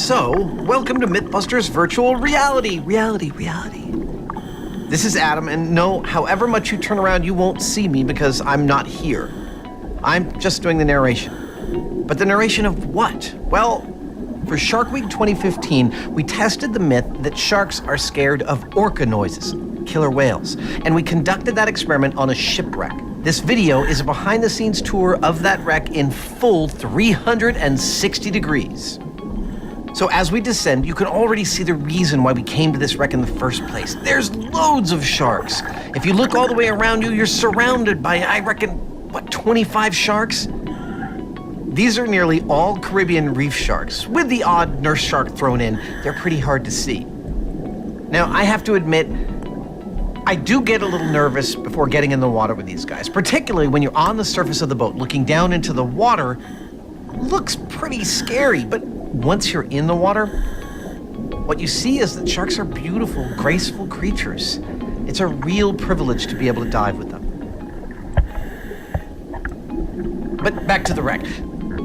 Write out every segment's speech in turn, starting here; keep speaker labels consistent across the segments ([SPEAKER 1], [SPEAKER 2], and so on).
[SPEAKER 1] So, welcome to Mythbusters Virtual Reality. Reality. This is Adam, and no, however much you turn around, you won't see me because I'm not here. I'm just doing the narration. But the narration of what? Well, for Shark Week 2015, we tested the myth that sharks are scared of orca noises, killer whales, and we conducted that experiment on a shipwreck. This video is a behind-the-scenes tour of that wreck in full 360 degrees. So as we descend, you can already see the reason why we came to this wreck in the first place. There's loads of sharks. If you look all the way around you, you're surrounded by, I reckon, 25 sharks? These are nearly all Caribbean reef sharks, with the odd nurse shark thrown in. They're pretty hard to see. Now, I have to admit, I do get a little nervous before getting in the water with these guys, particularly when you're on the surface of the boat looking down into the water. Looks pretty scary, but once you're in the water, what you see is that sharks are beautiful, graceful creatures. It's a real privilege to be able to dive with them. But back to the wreck.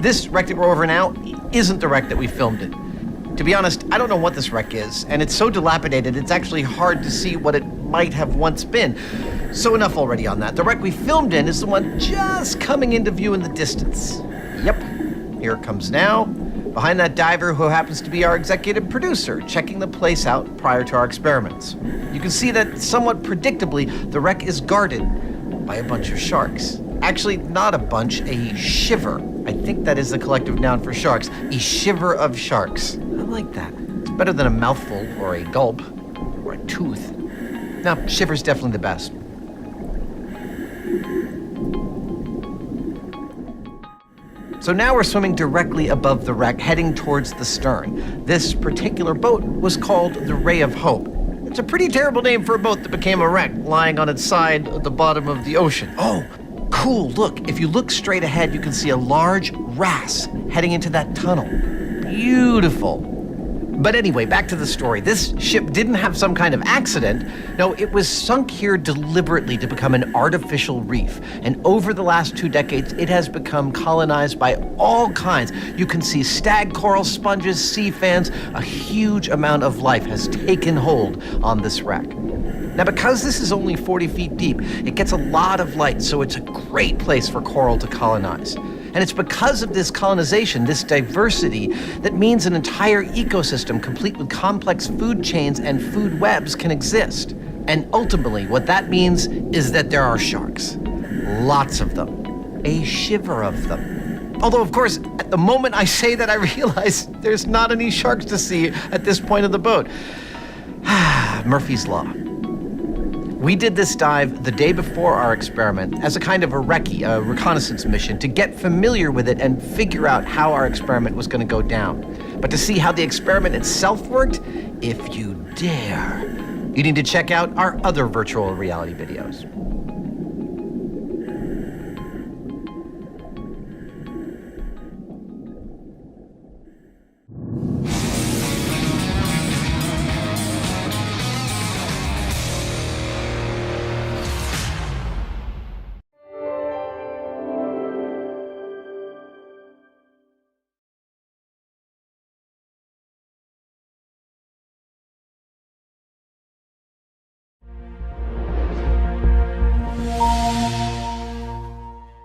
[SPEAKER 1] This wreck that we're over now isn't the wreck that we filmed it. To be honest, I don't know what this wreck is, and it's so dilapidated it's actually hard to see what it might have once been. So enough already on that. The wreck we filmed in is the one just coming into view in the distance. Yep, here it comes now. Behind that diver who happens to be our executive producer, checking the place out prior to our experiments. You can see that somewhat predictably, the wreck is guarded by a bunch of sharks. Actually, not a bunch, a shiver. I think that is the collective noun for sharks. A shiver of sharks. I like that. It's better than a mouthful or a gulp or a tooth. No, shiver's definitely the best. So now we're swimming directly above the wreck, heading towards the stern. This particular boat was called the Ray of Hope. It's a pretty terrible name for a boat that became a wreck, lying on its side at the bottom of the ocean. Oh, cool, look, if you look straight ahead, you can see a large wrasse heading into that tunnel. Beautiful. But anyway, back to the story. This ship didn't have some kind of accident. No, it was sunk here deliberately to become an artificial reef. And over the last 2 decades, it has become colonized by all kinds. You can see stag coral sponges, sea fans. A huge amount of life has taken hold on this wreck. Now, because this is only 40 feet deep, it gets a lot of light, so it's a great place for coral to colonize. And it's because of this colonization, this diversity, that means an entire ecosystem complete with complex food chains and food webs can exist. And ultimately, what that means is that there are sharks. Lots of them. A shiver of them. Although, of course, at the moment I say that, I realize there's not any sharks to see at this point of the boat. Murphy's Law. We did this dive the day before our experiment as a kind of a recce, a reconnaissance mission, to get familiar with it and figure out how our experiment was going to go down. But to see how the experiment itself worked, if you dare, you need to check out our other virtual reality videos.